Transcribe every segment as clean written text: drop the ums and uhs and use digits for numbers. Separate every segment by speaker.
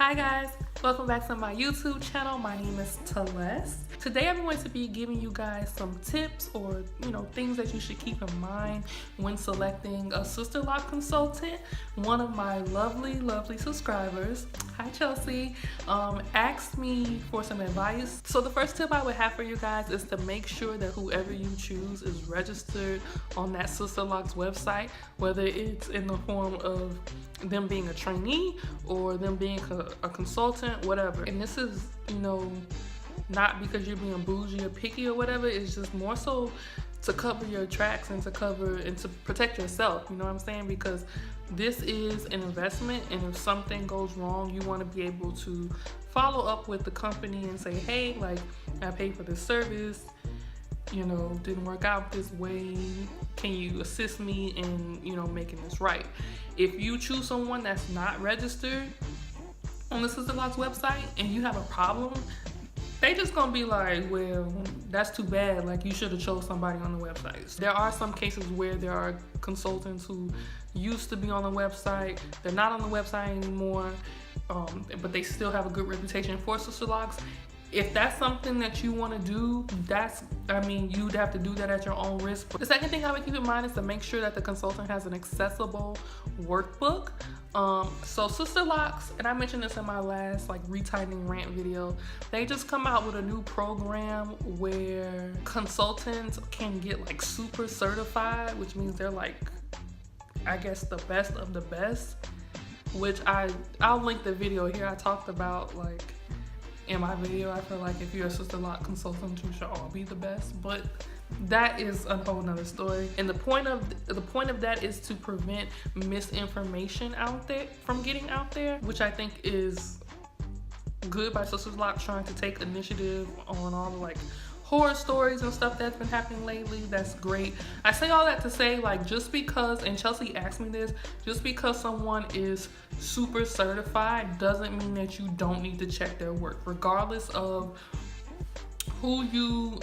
Speaker 1: Hi guys, welcome back to my YouTube channel. My name is Celeste. Today I'm going to be giving you guys some tips or things that you should keep in mind when selecting a Sisterlock consultant. One of my lovely subscribers, hi Chelsea, asked me for some advice. So the first tip I would have for you guys is to make sure that whoever you choose is registered on that Sisterlock's website, whether it's in the form of them being a trainee or them being a consultant, whatever. And this is, not because you're being bougie or picky or whatever. It's just more so to cover your tracks and to protect yourself, you know what I'm saying? Because this is an investment, and if something goes wrong, you want to be able to follow up with the company and say, hey, like, I paid for this service, didn't work out this way. Can you assist me in, making this right? If you choose someone that's not registered on the Sisterlock's website and you have a problem, they just gonna be like, well, that's too bad. Like, you should have chose somebody on the website. There are some cases where there are consultants who used to be on the website. They're not on the website anymore, but they still have a good reputation for Sisterlocks. If that's something that you want to do, you'd have to do that at your own risk. The second thing I would keep in mind is to make sure that the consultant has an accessible workbook. So Sisterlocks, and I mentioned this in my last retightening rant video, they just come out with a new program where consultants can get super certified, which means they're I guess the best of the best, which I'll link the video here. I talked about in my video, I feel like if you're a Sisterlock consultant, you should all be the best, but that is a whole nother story. And the point of that is to prevent misinformation out there from getting out there, which I think is good by Sisterlock trying to take initiative on all the horror stories and stuff that's been happening lately. That's great. I say all that to say, just because, and Chelsea asked me this, just because someone is super certified doesn't mean that you don't need to check their work. Regardless of who you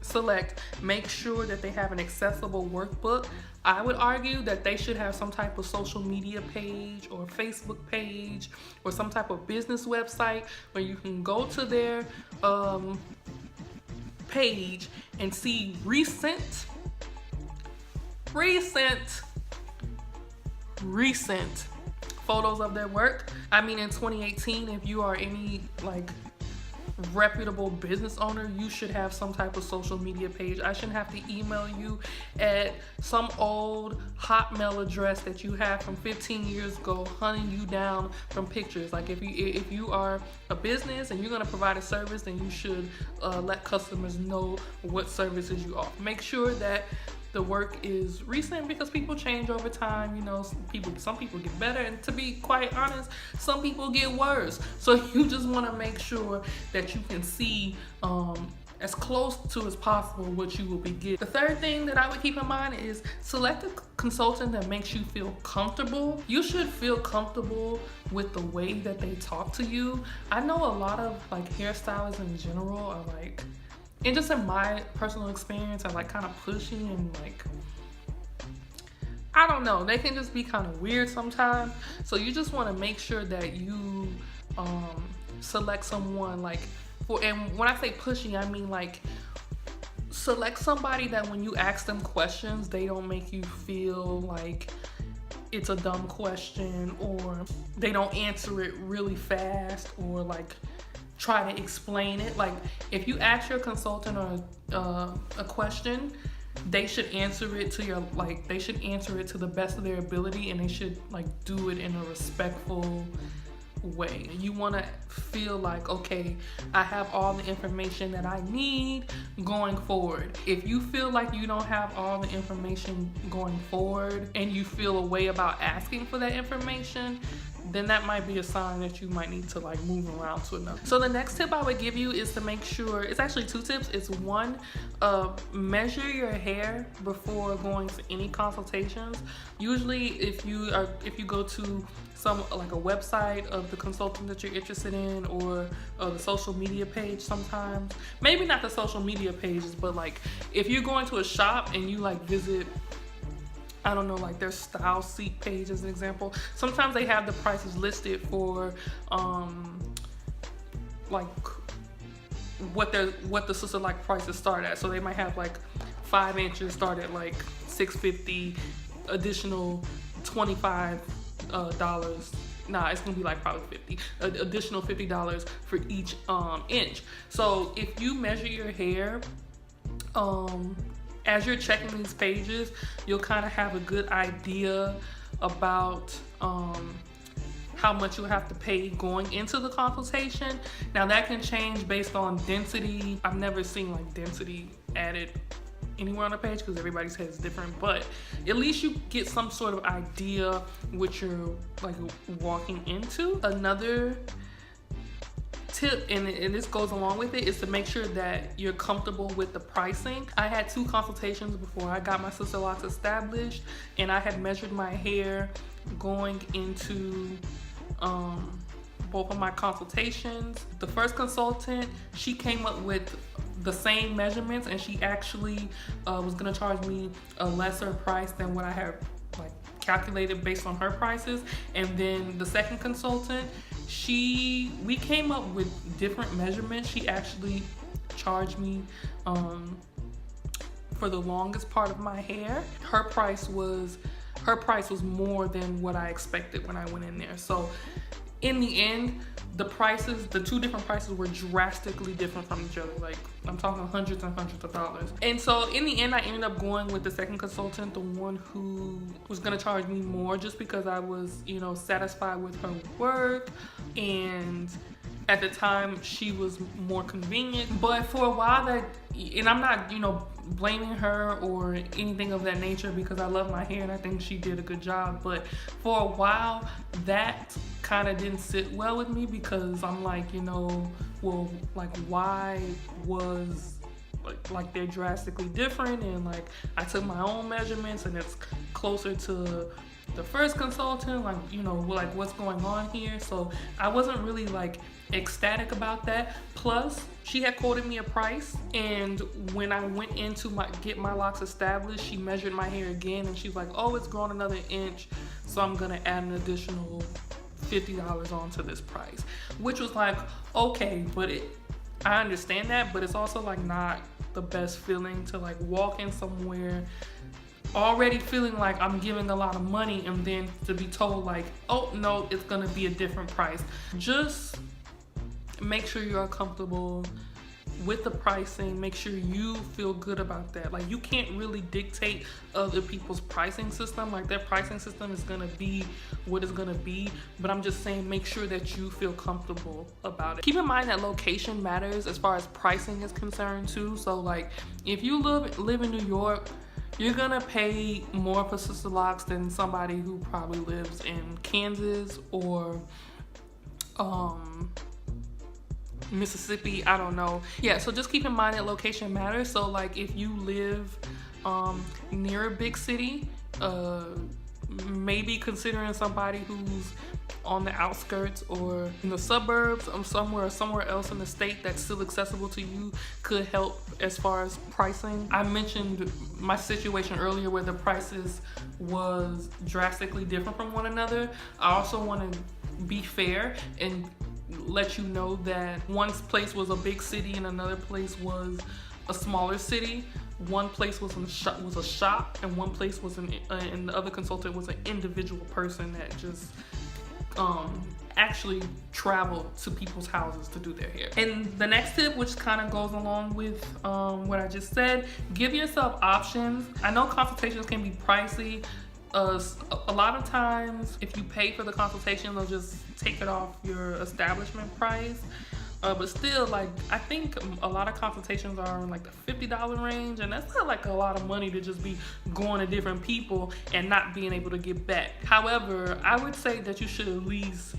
Speaker 1: select, make sure that they have an accessible workbook. I would argue that they should have some type of social media page or Facebook page or some type of business website where you can go to their page and see recent photos of their work. In 2018, if you are any reputable business owner, you should have some type of social media page. I shouldn't have to email you at some old Hotmail address that you have from 15 years ago, hunting you down from pictures. If you are a business and you're going to provide a service, then you should let customers know what services you offer. Make sure that the work is recent, because people change over time. Some people get better, and to be quite honest, some people get worse. So you just want to make sure that you can see as close to as possible what you will be getting. The third thing that I would keep in mind is select a consultant that makes you feel comfortable. You should feel comfortable with the way that they talk to you. I know a lot of hairstylists in general are and just in my personal experience, are kind of pushy and I don't know, they can just be kind of weird sometimes. So you just want to make sure that you select someone and when I say pushy, I mean select somebody that when you ask them questions, they don't make you feel like it's a dumb question, or they don't answer it really fast, or try to explain it. If you ask your consultant a question, they should answer it to they should answer it to the best of their ability, and they should do it in a respectful way. You want to feel okay, I have all the information that I need going forward. If you feel like you don't have all the information going forward and you feel a way about asking for that information, then that might be a sign that you might need to move around to another. So the next tip I would give you is to make sure, it's actually two tips. It's one, measure your hair before going to any consultations. Usually if you go to some a website of the consultant that you're interested in, or the social media page, sometimes, maybe not the social media pages, but if you're going to a shop and you visit I don't know, like their style seat page as an example. Sometimes they have the prices listed for like what the Sisterlock prices start at. So they might have like 5 inches start at like $6.50, additional $25 nah, it's gonna be like probably 50, additional $50 for each inch. So if you measure your hair as you're checking these pages, you'll kind of have a good idea about how much you'll have to pay going into the consultation. Now that can change based on density. I've never seen like density added anywhere on the page because everybody's head is different, but at least you get some sort of idea what you're like walking into. Another tip, and this goes along with it, is to make sure that you're comfortable with the pricing. I had 2 consultations before I got my Sisterlocks established, and I had measured my hair going into both of my consultations. The first consultant, she came up with the same measurements, and she actually was gonna charge me a lesser price than what I had like calculated based on her prices. And then the second consultant, we came up with different measurements. She actually charged me for the longest part of my hair. Her price was more than what I expected when I went in there. So in the end, the 2 different prices were drastically different from each other. Like, I'm talking hundreds and hundreds of dollars. And so in the end, I ended up going with the second consultant, the one who was gonna charge me more, just because I was, you know, satisfied with her work, and at the time she was more convenient. But for a while and I'm not, you know, blaming her or anything of that nature, because I love my hair and I think she did a good job, but for a while that kind of didn't sit well with me, because I'm like, you know, well, like, why was like they're drastically different, and like I took my own measurements and it's closer to the first consultant, like, you know, like what's going on here? So I wasn't really like ecstatic about that. Plus, she had quoted me a price, and when I went in to get my locks established, she measured my hair again, and she's like, oh, it's grown another inch, so I'm gonna add an additional $50 onto this price, which was like, okay, but I understand that, but it's also like not the best feeling to like walk in somewhere already feeling like I'm giving a lot of money, and then to be told like, oh no, it's gonna be a different price. Just make sure you're comfortable with the pricing. Make sure you feel good about that. Like, you can't really dictate other people's pricing system. Like, their pricing system is gonna be what it's gonna be, but I'm just saying, make sure that you feel comfortable about it. Keep in mind that location matters as far as pricing is concerned too. So like, if you live in New York, you're gonna pay more for Sisterlocks than somebody who probably lives in Kansas or Mississippi, I don't know. Yeah, so just keep in mind that location matters. So like, if you live near a big city, maybe considering somebody who's on the outskirts or in the suburbs, somewhere else in the state that's still accessible to you could help as far as pricing. I mentioned my situation earlier where the prices was drastically different from one another. I also want to be fair and let you know that one place was a big city and another place was a smaller city. One place was a shop, and one place was and the other consultant was an individual person that just actually traveled to people's houses to do their hair. And the next tip, which kind of goes along with what I just said, give yourself options. I know consultations can be pricey. A lot of times, if you pay for the consultation, they'll just take it off your establishment price. But still, like, I think a lot of consultations are in like the $50 range, and that's not like a lot of money to just be going to different people and not being able to get back. However, I would say that you should at least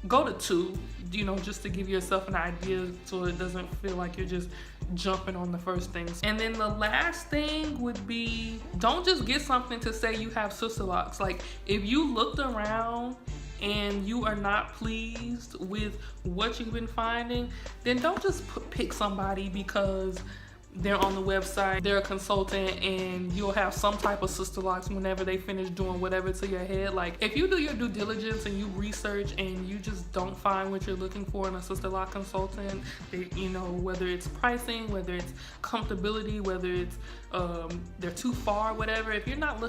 Speaker 1: go to 2, you know, just to give yourself an idea so it doesn't feel like you're just jumping on the first things. And then the last thing would be, don't just get something to say you have Sisterlocks. Like, if you looked around and you are not pleased with what you've been finding, then don't just pick somebody because they're on the website, they're a consultant, and you'll have some type of Sisterlocks whenever they finish doing whatever to your head. Like if you do your due diligence and you research and you just don't find what you're looking for in a Sisterlock consultant, you know, whether it's pricing, whether it's comfortability, whether it's they're too far, whatever, if you're not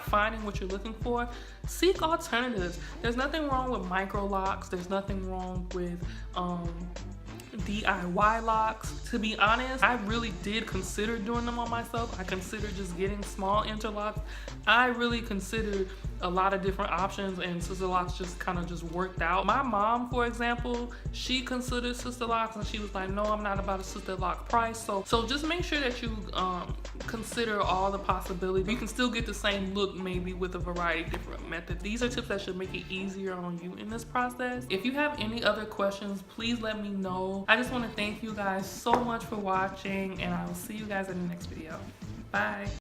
Speaker 1: finding what you're looking for, seek alternatives. There's nothing wrong with microlocks, there's nothing wrong with DIY locks. To be honest, I really did consider doing them on myself. I considered just getting small interlocks. I really considered a lot of different options, and Sisterlocks just kind of just worked out. My mom, for example, she considered Sisterlocks and she was like, no, I'm not about a Sisterlock price. So just make sure that you consider all the possibilities. You can still get the same look maybe with a variety of different methods. These are tips that should make it easier on you in this process. If you have any other questions, please let me know. I just want to thank you guys so much for watching, and I will see you guys in the next video. Bye.